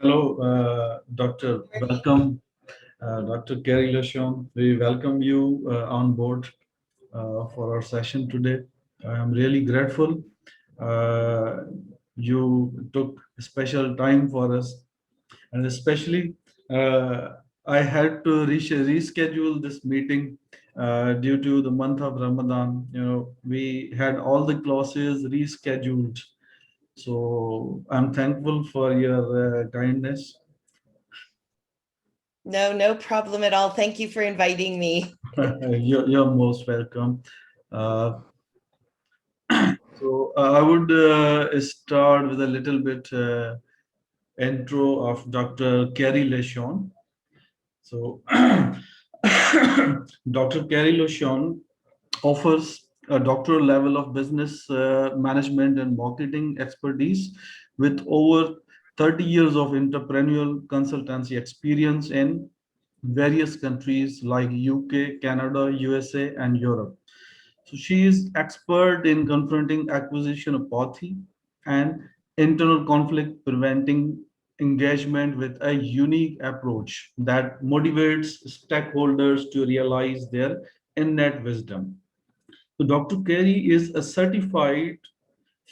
Hello, Doctor. Welcome, Dr. Kerry Lashon. We welcome you on board for our session today. I am really grateful uh, you took special time for us, and especially I had to reschedule this meeting due to the month of Ramadan. We had all the classes rescheduled, so I'm thankful for your kindness. No, no problem at all. Thank you for inviting me. You're most welcome. Uh, I would start with a little bit intro of Dr. Kerry Leshon. So, Dr. Kerry Leshon offers a doctoral level of business management and marketing expertise with over 30 years of entrepreneurial consultancy experience in various countries like UK, Canada, USA, and Europe. So she is expert in confronting acquisition apathy and internal conflict preventing engagement with a unique approach that motivates stakeholders to realize their innate wisdom. So Dr. Carey is a certified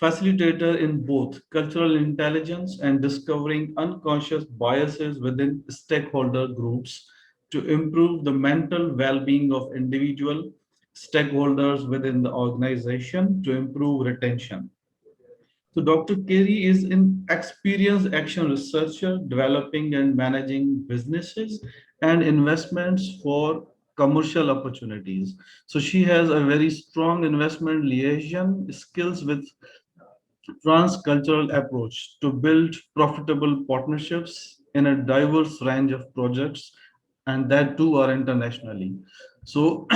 facilitator in both cultural intelligence and discovering unconscious biases within stakeholder groups to improve the mental well-being of individual stakeholders within the organization to improve retention. So Dr. Carey is an experienced action researcher developing and managing businesses and investments for commercial opportunities. So she has a very strong investment liaison skills with transcultural approach to build profitable partnerships in a diverse range of projects, and that too are internationally. So,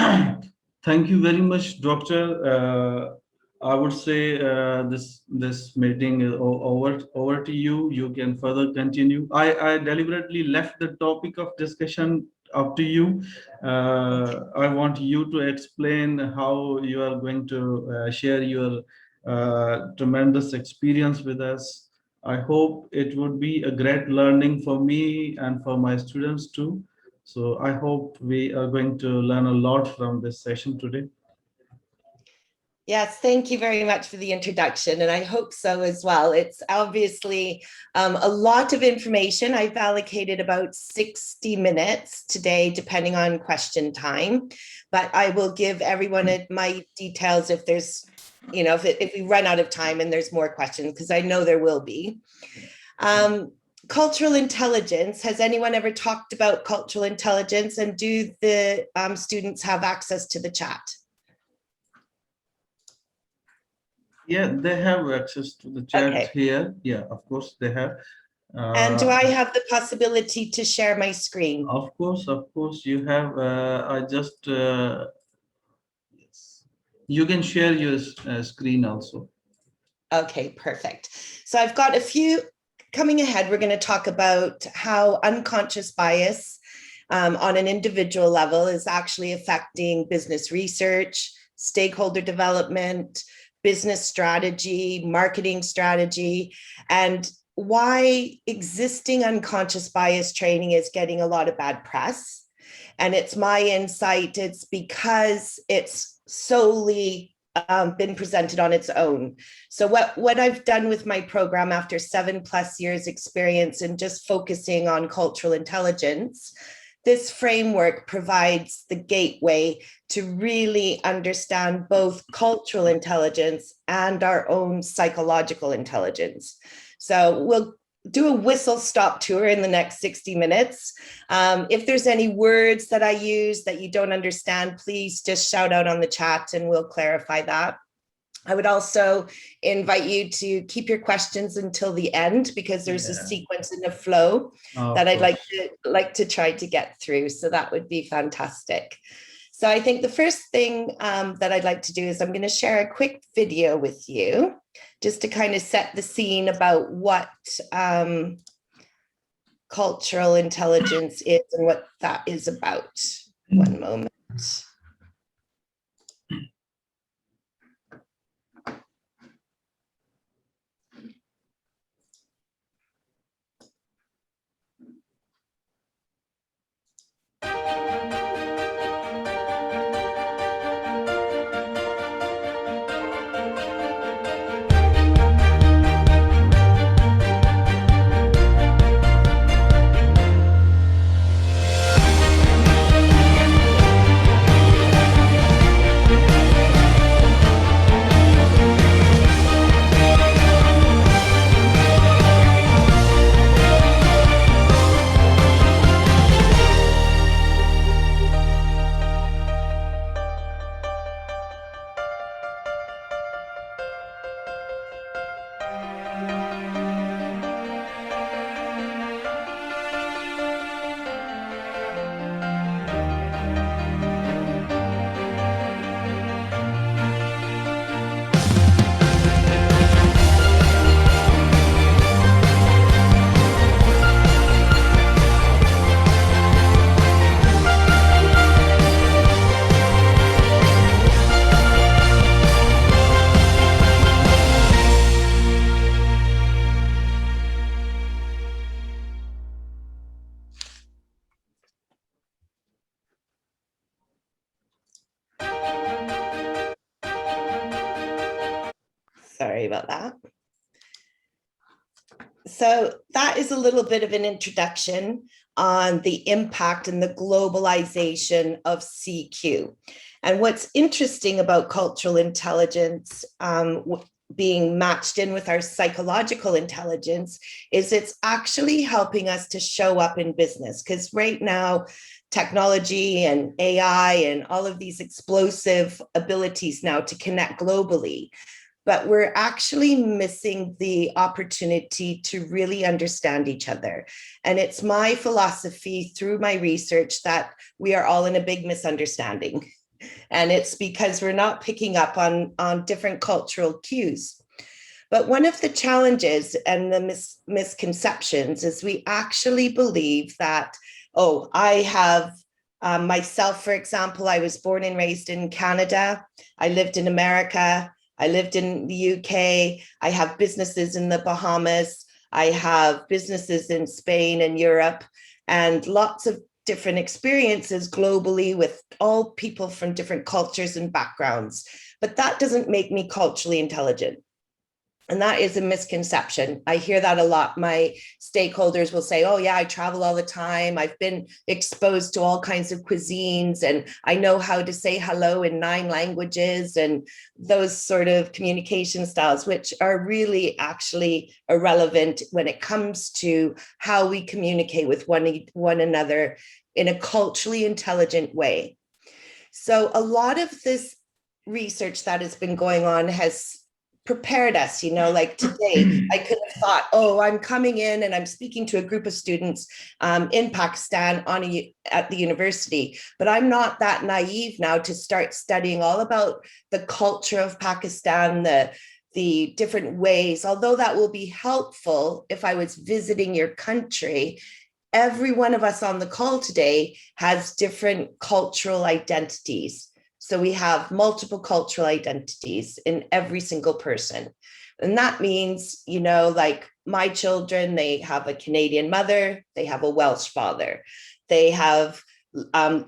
thank you very much, Doctor. I would say this meeting is over to you. You can further continue. I deliberately left the topic of discussion up to you. I want you to explain how you are going to share your tremendous experience with us. I hope it would be a great learning for me and for my students too. So I hope we are going to learn a lot from this session today. Yes, thank you very much for the introduction, and I hope so as well. It's obviously a lot of information. I've allocated about 60 minutes today, depending on question time, but I will give everyone my details if there's, if we run out of time and there's more questions, because I know there will be. Cultural intelligence, has anyone ever talked about cultural intelligence, and do the students have access to the chat? Yeah, they have access to the chat here. Yeah, of course they have. And do I have the possibility to share my screen? Of course, you have. I just yes. You can share your screen also. Okay, perfect. So I've got a few coming ahead. We're going to talk about how unconscious bias on an individual level is actually affecting business research, stakeholder development, business strategy, marketing strategy, and why existing unconscious bias training is getting a lot of bad press. And it's my insight, it's because it's solely been presented on its own. So what I've done with my program after 7+ years experience in just focusing on cultural intelligence, this framework provides the gateway to really understand both cultural intelligence and our own psychological intelligence. So we'll do a whistle stop tour in the next 60 minutes. If there's any words that I use that you don't understand, please just shout out on the chat and we'll clarify that. I would also invite you to keep your questions until the end, because there's a sequence in the flow that I'd like to try to get through. So that would be fantastic. So I think the first thing that I'd like to do is I'm going to share a quick video with you just to kind of set the scene about what cultural intelligence is and what that is about. One moment. Sorry about that. So that is a little bit of an introduction on the impact and the globalization of CQ. And what's interesting about cultural intelligence being matched in with our psychological intelligence is it's actually helping us to show up in business. Because right now, technology and AI and all of these explosive abilities now to connect globally, but we're actually missing the opportunity to really understand each other. And it's my philosophy through my research that we are all in a big misunderstanding. And it's because we're not picking up on different cultural cues. But one of the challenges and the misconceptions is we actually believe that, oh, I have myself, for example, I was born and raised in Canada. I lived in America. I lived in the UK. I have businesses in the Bahamas. I have businesses in Spain and Europe, and lots of different experiences globally with all people from different cultures and backgrounds. But that doesn't make me culturally intelligent. And that is a misconception. I hear that a lot. My stakeholders will say, oh yeah, I travel all the time. I've been exposed to all kinds of cuisines and I know how to say hello in 9 languages and those sort of communication styles, which are really actually irrelevant when it comes to how we communicate with one another in a culturally intelligent way. So a lot of this research that has been going on has prepared us, like today, I could have thought, oh, I'm coming in and I'm speaking to a group of students in Pakistan at the university, but I'm not that naive now to start studying all about the culture of Pakistan, the different ways, although that will be helpful if I was visiting your country. Every one of us on the call today has different cultural identities. So we have multiple cultural identities in every single person. And that means, like my children, they have a Canadian mother, they have a Welsh father. They have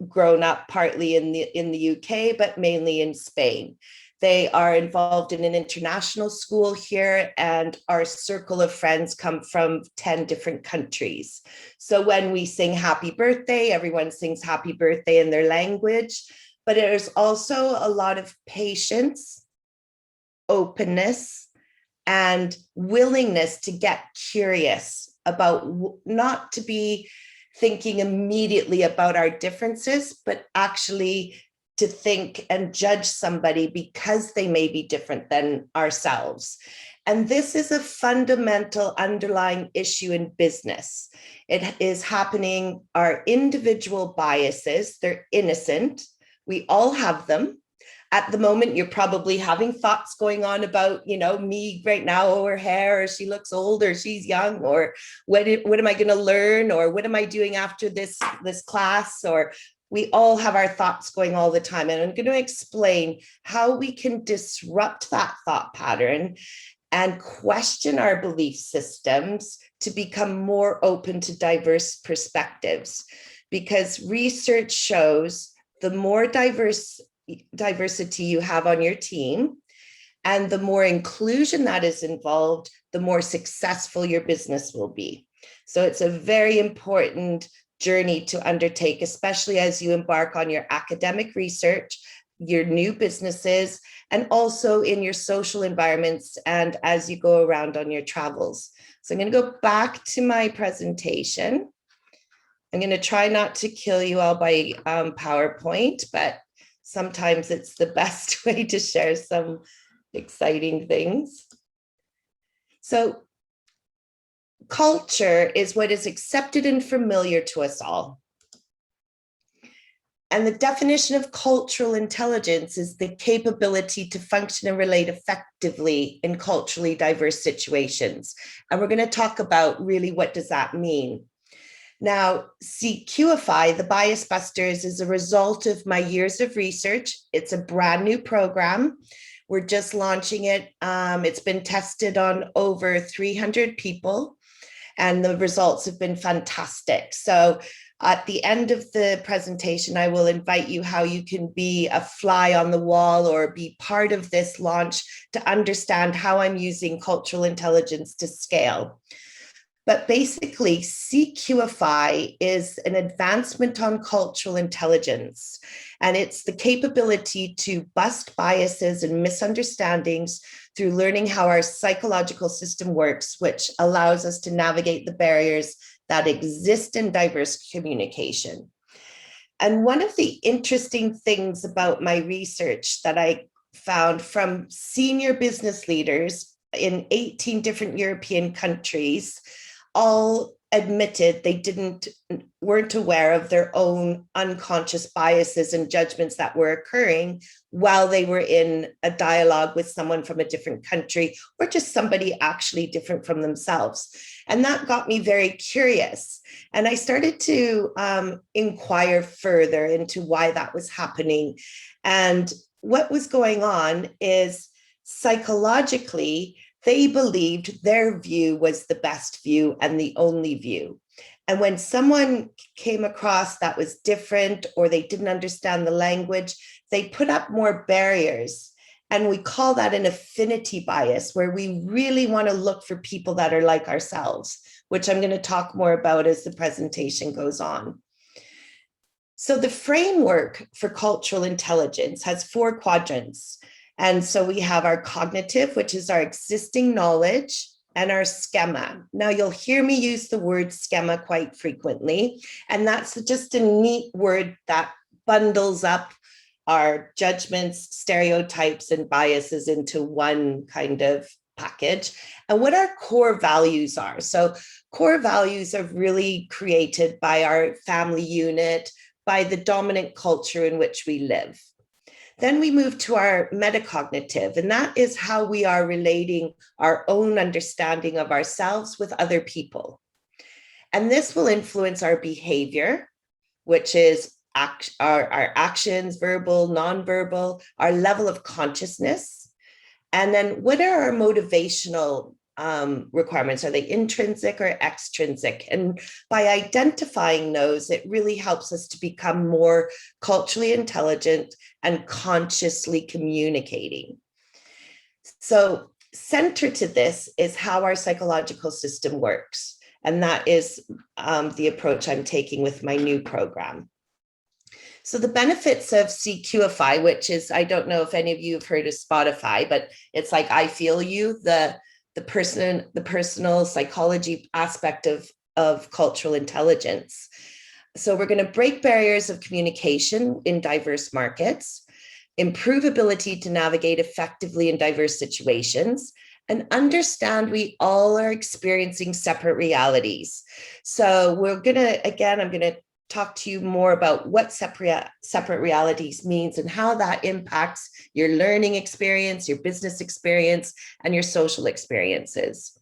grown up partly in the UK, but mainly in Spain. They are involved in an international school here, and our circle of friends come from 10 different countries. So when we sing happy birthday, everyone sings happy birthday in their language. But there's also a lot of patience, openness, and willingness to get curious about not to be thinking immediately about our differences, but actually to think and judge somebody because they may be different than ourselves. And this is a fundamental underlying issue in business. It is happening, our individual biases, they're innocent. We all have them. At the moment, you're probably having thoughts going on about, me right now, or her hair, or she looks old, or she's young, or what am I going to learn, or what am I doing after this class, or we all have our thoughts going all the time. And I'm going to explain how we can disrupt that thought pattern and question our belief systems to become more open to diverse perspectives. Because research shows the more diversity you have on your team and the more inclusion that is involved, the more successful your business will be. So it's a very important journey to undertake, especially as you embark on your academic research, your new businesses, and also in your social environments and as you go around on your travels. So I'm going to go back to my presentation. I'm going to try not to kill you all by PowerPoint, but sometimes it's the best way to share some exciting things. So culture is what is accepted and familiar to us all. And the definition of cultural intelligence is the capability to function and relate effectively in culturally diverse situations. And we're going to talk about really what does that mean. Now, CQify, the Bias Busters, is a result of my years of research. It's a brand new program. We're just launching it. It's been tested on over 300 people, and the results have been fantastic. So At the end of the presentation, I will invite you how you can be a fly on the wall or be part of this launch to understand how I'm using cultural intelligence to scale. But basically, CQFI is an advancement on cultural intelligence, and it's the capability to bust biases and misunderstandings through learning how our psychological system works, which allows us to navigate the barriers that exist in diverse communication. And one of the interesting things about my research that I found from senior business leaders in 18 different European countries, all admitted they weren't aware of their own unconscious biases and judgments that were occurring while they were in a dialogue with someone from a different country or just somebody actually different from themselves. And that got me very curious. And I started to inquire further into why that was happening. And what was going on is psychologically, they believed their view was the best view and the only view. And when someone came across that was different or they didn't understand the language, they put up more barriers. And we call that an affinity bias, where we really want to look for people that are like ourselves, which I'm going to talk more about as the presentation goes on. So the framework for cultural intelligence has 4 quadrants. And so we have our cognitive, which is our existing knowledge, and our schema. Now you'll hear me use the word schema quite frequently, and that's just a neat word that bundles up our judgments, stereotypes, and biases into one kind of package, and what our core values are. So core values are really created by our family unit, by the dominant culture in which we live. Then we move to our metacognitive, and that is how we are relating our own understanding of ourselves with other people. And this will influence our behavior, which is our actions, verbal, nonverbal, our level of consciousness. And then what are our motivational requirements? Are they intrinsic or extrinsic? And by identifying those, it really helps us to become more culturally intelligent and consciously communicating. So central to this is how our psychological system works. And that is the approach I'm taking with my new program. So the benefits of CQFI, which is, I don't know if any of you have heard of Spotify, but it's like I Feel You, the personal psychology aspect of cultural intelligence. So we're going to break barriers of communication in diverse markets, improve ability to navigate effectively in diverse situations, and understand we all are experiencing separate realities. So we're going to, again, I'm going to talk to you more about what separate realities means and how that impacts your learning experience, your business experience, and your social experiences.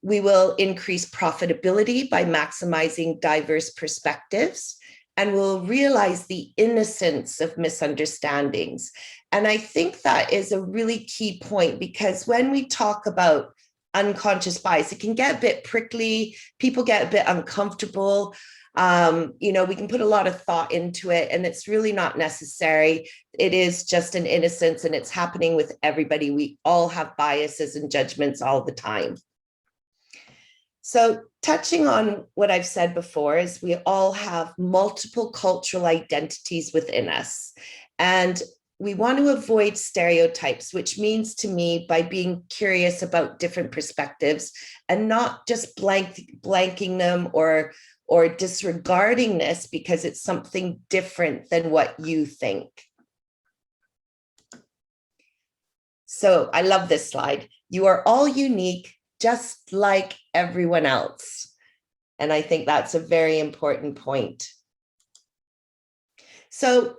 We will increase profitability by maximizing diverse perspectives, and we'll realize the innocence of misunderstandings. And I think that is a really key point, because when we talk about unconscious bias, it can get a bit prickly, people get a bit uncomfortable. We can put a lot of thought into it, and it's really not necessary. It is just an innocence, and it's happening with everybody. We all have biases and judgments all the time. So touching on what I've said before is we all have multiple cultural identities within us, and we want to avoid stereotypes, which means to me by being curious about different perspectives and not just blanking them or disregarding this because it's something different than what you think. So I love this slide. You are all unique, just like everyone else. And I think that's a very important point. So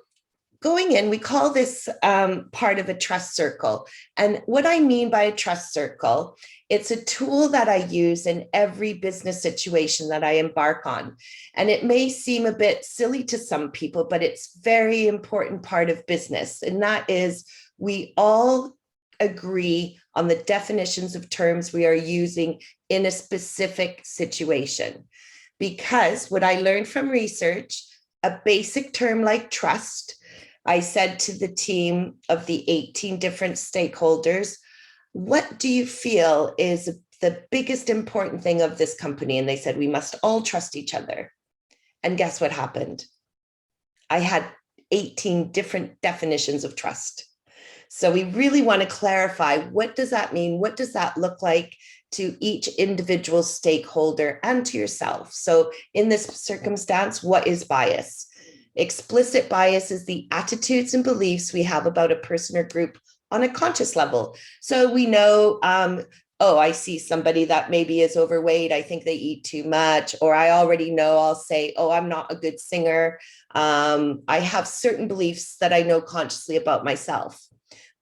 going in, we call this part of a trust circle. And what I mean by a trust circle, it's a tool that I use in every business situation that I embark on. And it may seem a bit silly to some people, but it's a very important part of business. And that is, we all agree on the definitions of terms we are using in a specific situation. because what I learned from research, a basic term like trust, I said to the team of the 18 different stakeholders, what do you feel is the biggest important thing of this company? And they said, we must all trust each other. And guess what happened? I had 18 different definitions of trust. So we really want to clarify, what does that mean? What does that look like to each individual stakeholder and to yourself? So in this circumstance, what is bias? Explicit bias is the attitudes and beliefs we have about a person or group on a conscious level. So we know, oh, I see somebody that maybe is overweight. I think they eat too much. Or I already know, I'll say, oh, I'm not a good singer. I have certain beliefs that I know consciously about myself.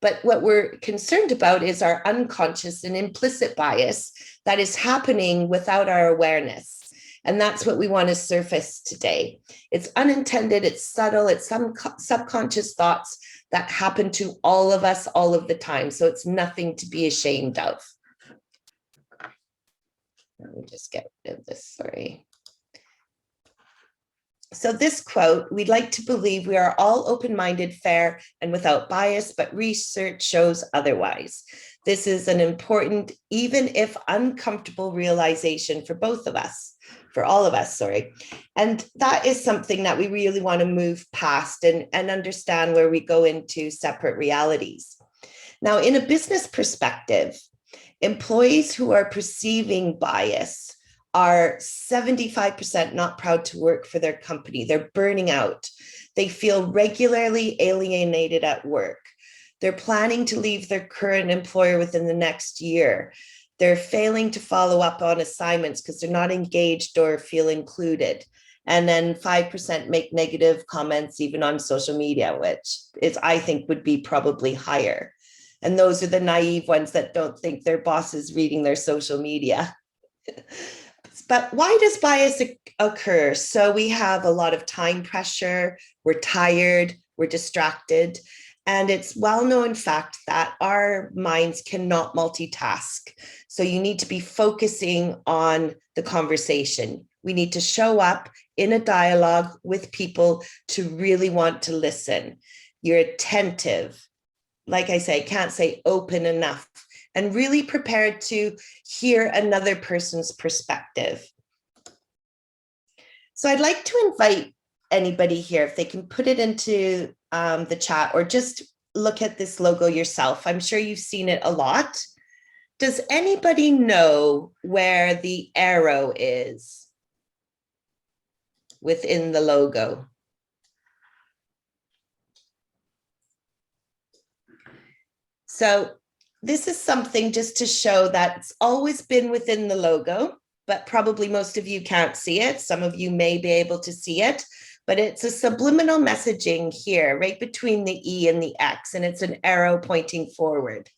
But what we're concerned about is our unconscious and implicit bias that is happening without our awareness. And that's what we want to surface today. It's unintended, it's subtle, it's some subconscious thoughts that happen to all of us all of the time. So it's nothing to be ashamed of. Let me just get rid of this, sorry. So this quote, we'd like to believe we are all open-minded, fair, and without bias, but research shows otherwise. This is an important, even if uncomfortable, realization for both of us, for all of us, sorry. And that is something that we really want to move past and understand where we go into separate realities. Now, in a business perspective, employees who are perceiving bias are 75% not proud to work for their company. They're burning out. They feel regularly alienated at work. They're planning to leave their current employer within the next year. They're failing to follow up on assignments because they're not engaged or feel included. And then 5% make negative comments even on social media, which is, I think, would be probably higher. And those are the naive ones that don't think their boss is reading their social media. But why does bias occur? So we have a lot of time pressure, we're tired, we're distracted, and it's well-known fact that our minds cannot multitask. So you need to be focusing on the conversation. We need to show up in a dialogue with people to really want to listen. You're attentive. Like I say, can't say open enough. And really prepared to hear another person's perspective. So I'd like to invite anybody here, if they can put it into the chat or just look at this logo yourself. I'm sure you've seen it a lot. Does anybody know where the arrow is within the logo? So this is something just to show that it's always been within the logo, but probably most of you can't see it. Some of you may be able to see it, but it's a subliminal messaging here, right between the E and the X, and it's an arrow pointing forward.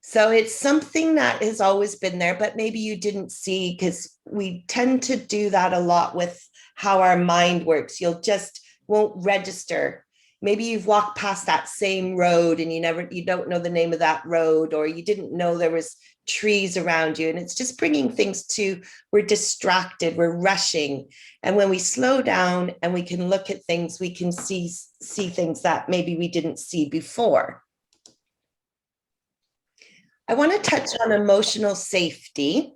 So it's something that has always been there, but maybe you didn't see because we tend to do that a lot with how our mind works. You'll just won't register. Maybe you've walked past that same road and you don't know the name of that road, or you didn't know there was trees around you. And it's just bringing things to, we're distracted, we're rushing. And when we slow down and we can look at things, we can see things that maybe we didn't see before. I want to touch on emotional safety.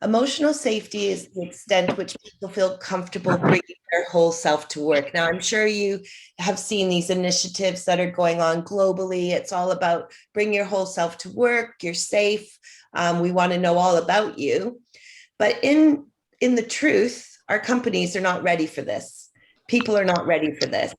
Emotional safety is the extent which people feel comfortable bringing their whole self to work. Now, I'm sure you have seen these initiatives that are going on globally. It's all about bring your whole self to work, you're safe. We want to know all about you. But in the truth, our companies are not ready for this. People are not ready for this.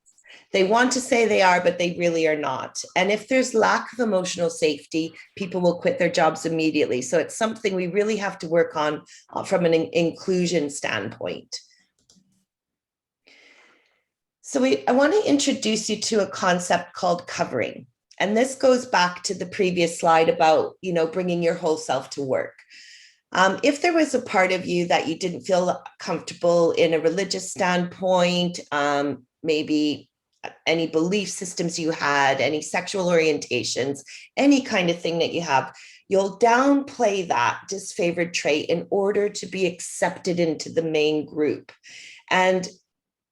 They want to say they are, but they really are not. And if there's lack of emotional safety, people will quit their jobs immediately. So it's something we really have to work on from an inclusion standpoint. So I want to introduce you to a concept called covering. And this goes back to the previous slide about, bringing your whole self to work. If there was a part of you that you didn't feel comfortable in a religious standpoint, maybe any belief systems you had, any sexual orientations, any kind of thing that you have, you'll downplay that disfavored trait in order to be accepted into the main group. And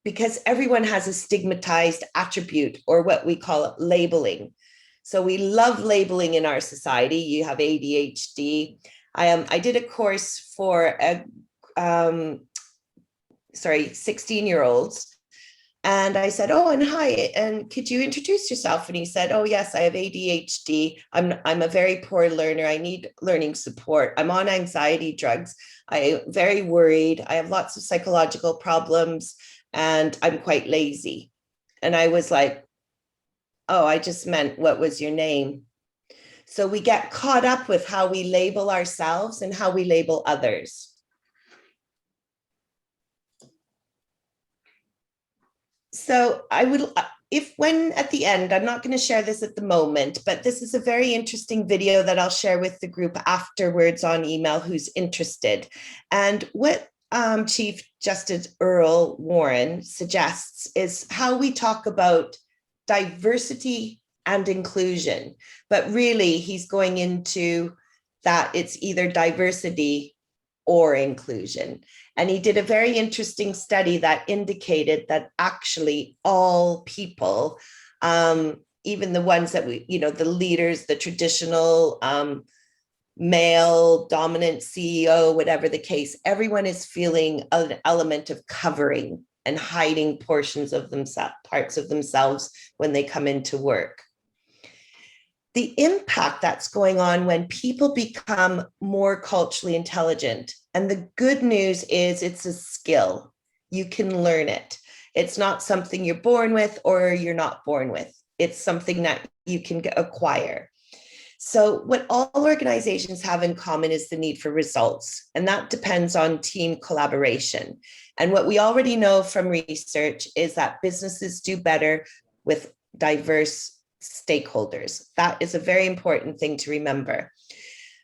because everyone has a stigmatized attribute, or what we call it, labeling. So we love labeling in our society. You have ADHD. I did a course for 16-year-olds. And I said, oh, and hi, and could you introduce yourself? And he said, oh, yes, I have ADHD. I'm a very poor learner. I need learning support. I'm on anxiety drugs. I'm very worried. I have lots of psychological problems, and I'm quite lazy. And I was like, oh, I just meant, what was your name? So we get caught up with how we label ourselves and how we label others. So I would, when at the end, I'm not going to share this at the moment, but this is a very interesting video that I'll share with the group afterwards on email who's interested. And what Chief Justice Earl Warren suggests is how we talk about diversity and inclusion, but really he's going into that it's either diversity or inclusion. And he did a very interesting study that indicated that actually all people, even the ones that the leaders, the traditional male dominant CEO, whatever the case, everyone is feeling an element of covering and hiding portions of themselves, parts of themselves when they come into work. The impact that's going on when people become more culturally intelligent. And the good news is it's a skill. You can learn it. It's not something you're born with or you're not born with. It's something that you can acquire. So what all organizations have in common is the need for results, and that depends on team collaboration. And what we already know from research is that businesses do better with diverse stakeholders. That is a very important thing to remember.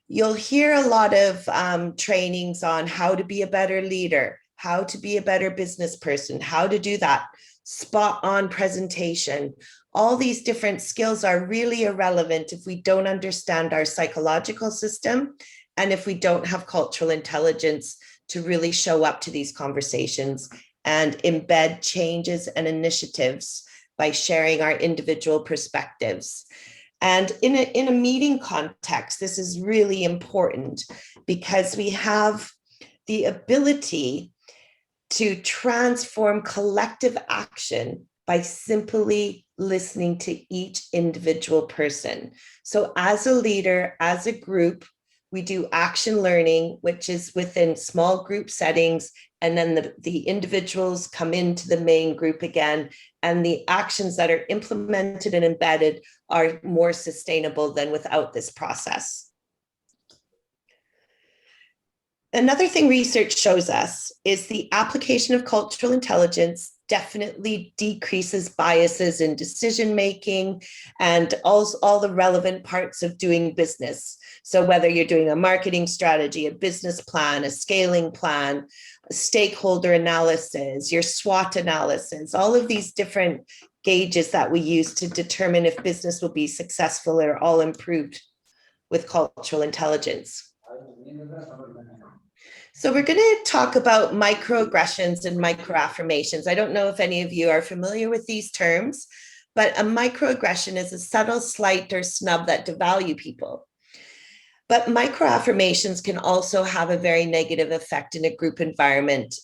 You'll hear a lot of trainings on how to be a better leader, how to be a better business person, how to do that spot on presentation. All these different skills are really irrelevant if we don't understand our psychological system and if we don't have cultural intelligence to really show up to these conversations and embed changes and initiatives by sharing our individual perspectives. And in a meeting context, this is really important because we have the ability to transform collective action by simply listening to each individual person. So as a leader, as a group, we do action learning, which is within small group settings, and then the individuals come into the main group again, and the actions that are implemented and embedded are more sustainable than without this process. Another thing research shows us is the application of cultural intelligence definitely decreases biases in decision-making and all the relevant parts of doing business. So whether you're doing a marketing strategy, a business plan, a scaling plan, a stakeholder analysis, your SWOT analysis, all of these different gauges that we use to determine if business will be successful are all improved with cultural intelligence. So we're going to talk about microaggressions and microaffirmations. I don't know if any of you are familiar with these terms, but a microaggression is a subtle slight or snub that devalue people. But microaffirmations can also have a very negative effect in a group environment,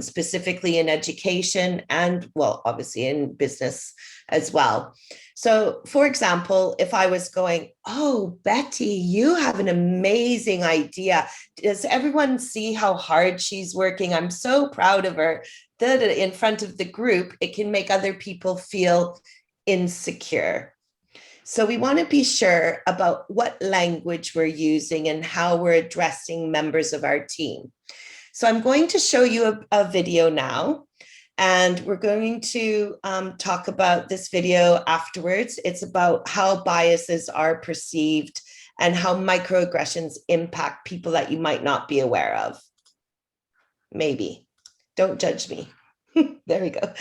specifically in education and, well, obviously in business as well. So, for example, if I was going, oh, Betty, you have an amazing idea. Does everyone see how hard she's working? I'm so proud of her. In front of the group, it can make other people feel insecure. So we want to be sure about what language we're using and how we're addressing members of our team. So I'm going to show you a video now, and we're going to talk about this video afterwards. It's about how biases are perceived and how microaggressions impact people that you might not be aware of. Maybe. Don't judge me. There we go.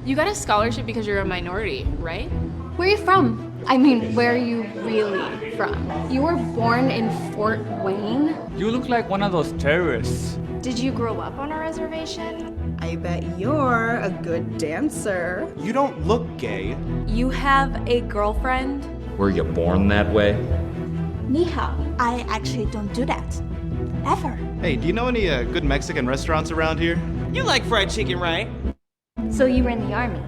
You got a scholarship because you're a minority, right? Where are you from? I mean, where are you really from? You were born in Fort Wayne? You look like one of those terrorists. Did you grow up on a reservation? I bet you're a good dancer. You don't look gay. You have a girlfriend? Were you born that way? Ni hao. I actually don't do that. Ever. Hey, do you know any good Mexican restaurants around here? You like fried chicken, right? So you were in the army.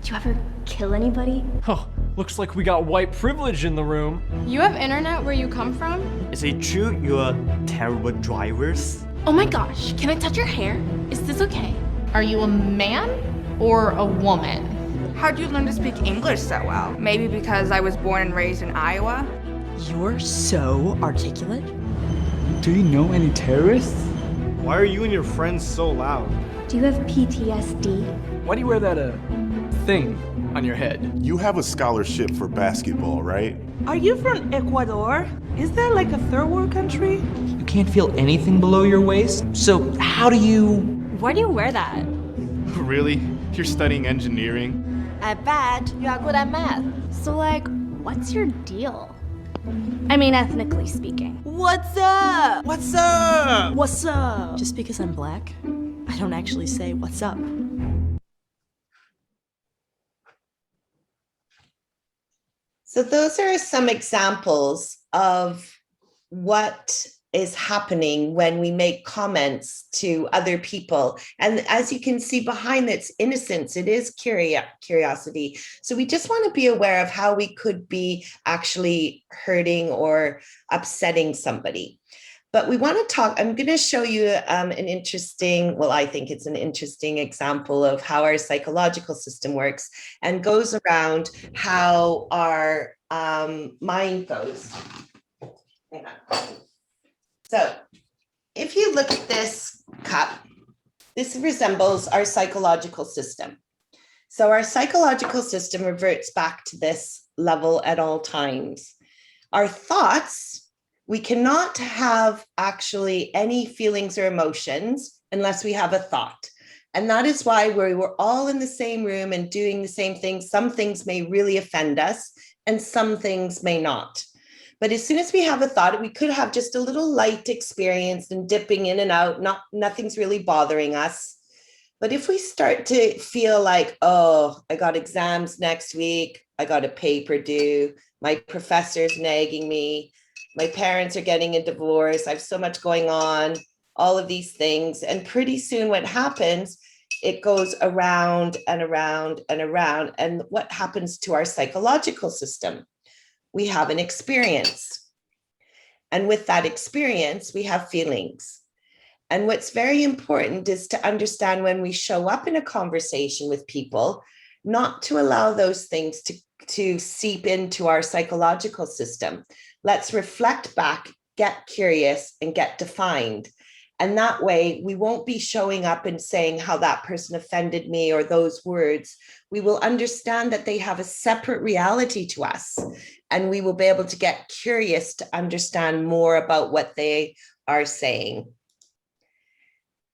Did you ever kill anybody? Oh, looks like we got white privilege in the room. You have internet where you come from? Is it true you're terrible drivers? Oh my gosh, can I touch your hair? Is this okay? Are you a man or a woman? How'd you learn to speak English so well? Maybe because I was born and raised in Iowa? You're so articulate. Do you know any terrorists? Why are you and your friends so loud? Do you have PTSD? Why do you wear that, thing on your head? You have a scholarship for basketball, right? Are you from Ecuador? Is that like a third world country? You can't feel anything below your waist? So how do you... Why do you wear that? Really? You're studying engineering? I bet you are good at math. So like, what's your deal? I mean, ethnically speaking. What's up? What's up? What's up? Just because I'm black, I don't actually say what's up. So those are some examples of what is happening when we make comments to other people. And as you can see behind its innocence, it is curiosity. So we just want to be aware of how we could be actually hurting or upsetting somebody. But we want to talk, I'm going to show you an interesting, well, I think it's an interesting example of how our psychological system works and goes around how our mind goes. Hang on. So if you look at this cup, this resembles our psychological system. So our psychological system reverts back to this level at all times. Our thoughts, we cannot have actually any feelings or emotions unless we have a thought. And that is why we were all in the same room and doing the same thing. Some things may really offend us and some things may not. But as soon as we have a thought, we could have just a little light experience and dipping in and out, nothing's really bothering us. But if we start to feel like, oh, I got exams next week, I got a paper due, my professor's nagging me, my parents are getting a divorce, I have so much going on, all of these things. And pretty soon what happens, it goes around and around and around. And what happens to our psychological system? We have an experience. And with that experience, we have feelings. And what's very important is to understand when we show up in a conversation with people, not to allow those things to seep into our psychological system. Let's reflect back, get curious, and get defined. And that way, we won't be showing up and saying how that person offended me or those words. We will understand that they have a separate reality to us. And we will be able to get curious to understand more about what they are saying.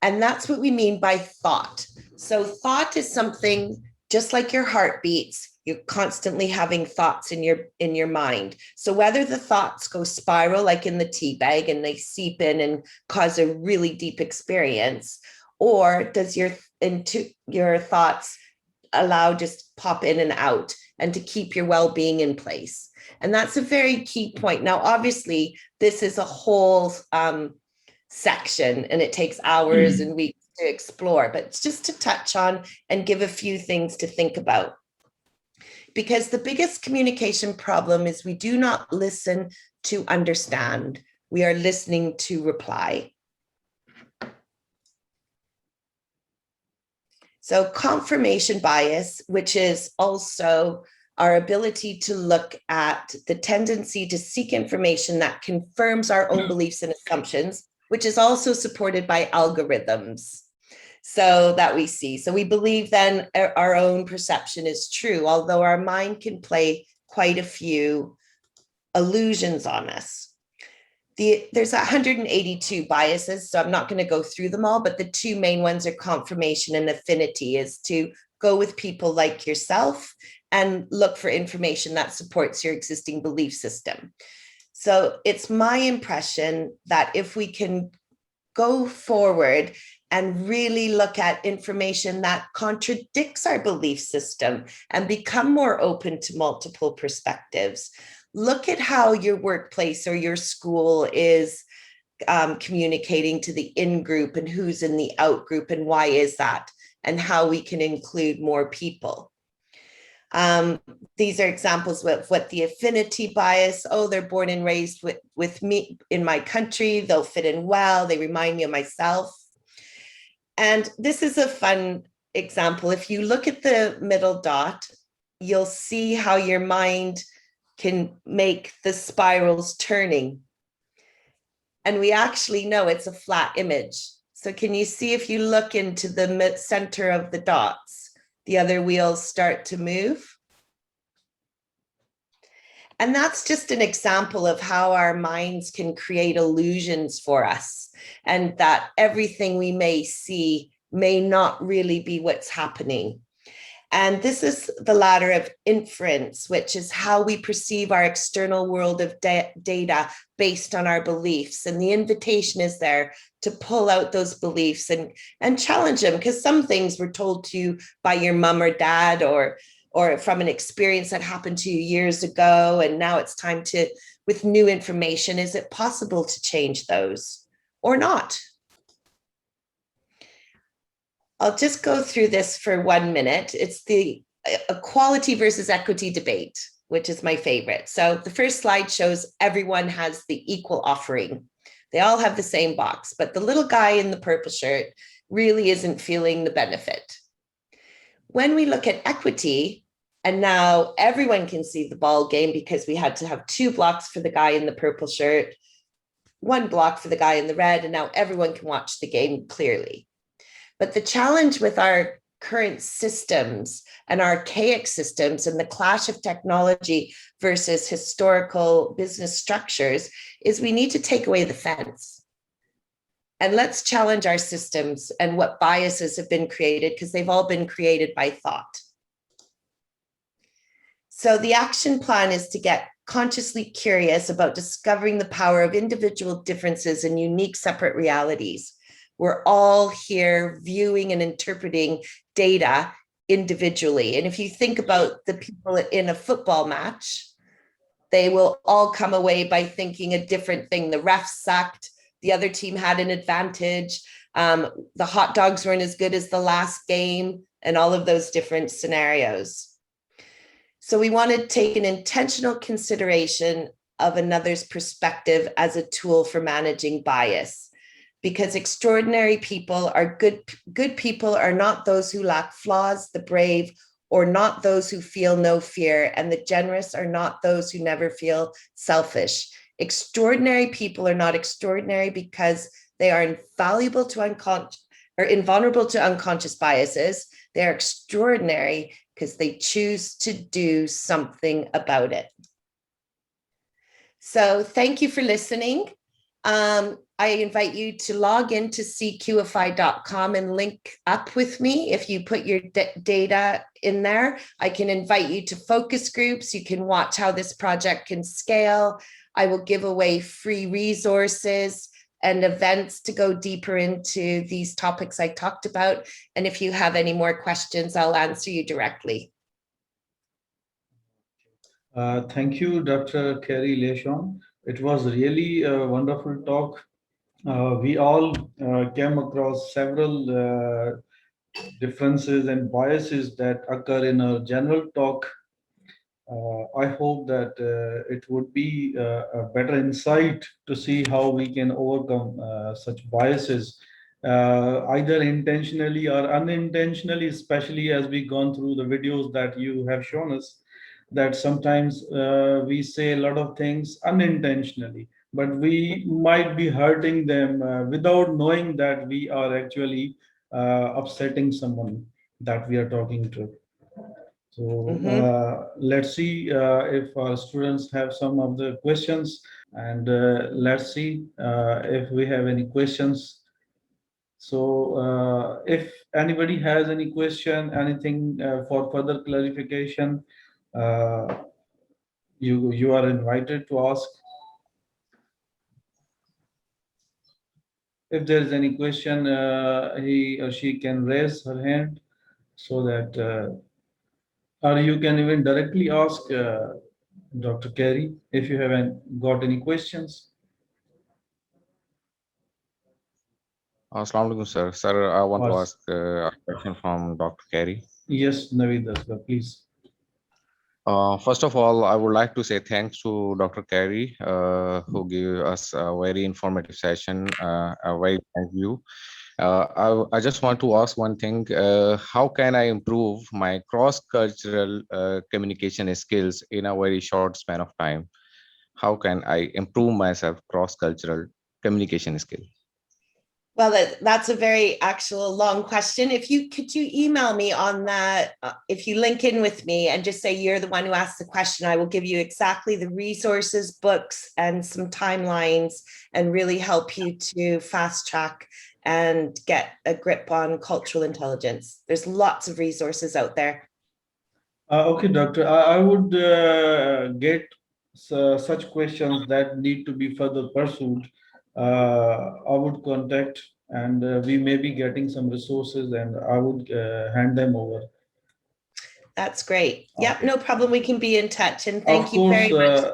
And that's what we mean by thought. So thought is something just like your heart beats. You're constantly having thoughts in your mind. So whether the thoughts go spiral like in the tea bag and they seep in and cause a really deep experience, or does your thoughts allow just pop in and out and to keep your well-being in place? And that's a very key point. Now, obviously, this is a whole section and it takes hours and weeks to explore, but it's just to touch on and give a few things to think about. Because the biggest communication problem is we do not listen to understand. We are listening to reply. So confirmation bias, which is also our ability to look at the tendency to seek information that confirms our own beliefs and assumptions, which is also supported by algorithms. So that we see. So we believe then our own perception is true, although our mind can play quite a few illusions on us. There's 182 biases, so I'm not going to go through them all, but the two main ones are confirmation and affinity, is to go with people like yourself and look for information that supports your existing belief system. So it's my impression that if we can go forward and really look at information that contradicts our belief system and become more open to multiple perspectives, look at how your workplace or your school is communicating to the in-group and who's in the out-group and why is that, and how we can include more people. These are examples of what the affinity bias, oh, they're born and raised with me in my country, they'll fit in well, they remind me of myself. And this is a fun example. If you look at the middle dot, you'll see how your mind can make the spirals turning. And we actually know it's a flat image. So can you see if you look into the center of the dots, the other wheels start to move? And that's just an example of how our minds can create illusions for us, and that everything we may see may not really be what's happening. And this is the ladder of inference, which is how we perceive our external world of data based on our beliefs. And the invitation is there to pull out those beliefs and challenge them, because some things were told to you by your mom or dad, or from an experience that happened to you years ago. And now it's time to, with new information, is it possible to change those or not? I'll just go through this for 1 minute. It's the equality versus equity debate, which is my favorite. So the first slide shows everyone has the equal offering. They all have the same box, but the little guy in the purple shirt really isn't feeling the benefit. When we look at equity, and now everyone can see the ball game because we had to have 2 blocks for the guy in the purple shirt, 1 block for the guy in the red, and now everyone can watch the game clearly. But the challenge with our current systems and archaic systems and the clash of technology versus historical business structures is we need to take away the fence. And let's challenge our systems and what biases have been created, because they've all been created by thought. So the action plan is to get consciously curious about discovering the power of individual differences and unique separate realities. We're all here viewing and interpreting data individually. And if you think about the people in a football match, they will all come away by thinking a different thing. The ref sucked, the other team had an advantage, the hot dogs weren't as good as the last game, and all of those different scenarios. So we want to take an intentional consideration of another's perspective as a tool for managing bias. Because extraordinary people are good people are not those who lack flaws, the brave, or not those who feel no fear, and the generous are not those who never feel selfish. Extraordinary people are not extraordinary because they are invulnerable to unconscious biases. They are extraordinary because they choose to do something about it. So thank you for listening. I invite you to log into cqify.com and link up with me. If you put your data in there, I can invite you to focus groups. You can watch how this project can scale. I will give away free resources and events to go deeper into these topics I talked about. And if you have any more questions, I'll answer you directly. Thank you, Dr. Carrie Leshon. It was really a wonderful talk. We all came across several differences and biases that occur in a general talk. I hope that it would be a better insight to see how we can overcome such biases, either intentionally or unintentionally, especially as we've gone through the videos that you have shown us, that sometimes we say a lot of things unintentionally, but we might be hurting them without knowing that we are actually upsetting someone that we are talking to. So let's see if our students have some of the questions, and let's see if we have any questions. So if anybody has any question, anything for further clarification, You are invited to ask. If there is any question, he or she can raise her hand so that, or you can even directly ask Dr. Carey if you haven't got any questions. Assalamu alaikum, sir. Sir, I want to Yes. ask a question from Dr. Carey. Yes, Naveed Asghar, please. First of all, I would like to say thanks to Dr. Carey, who gave us a very informative session. A very thank you. I just want to ask one thing. How can I improve my cross-cultural communication skills in a very short span of time? How can I improve myself cross-cultural communication skill? Well, that's a very actual long question. Could you email me on that? If you link in with me and just say you're the one who asked the question, I will give you exactly the resources, books, and some timelines, and really help you to fast track and get a grip on cultural intelligence. There's lots of resources out there. Okay, doctor, I would get such questions that need to be further pursued. I would contact, and we may be getting some resources, and I would hand them over. That's great. Yep, no problem. We can be in touch. And thank Of you very course, much.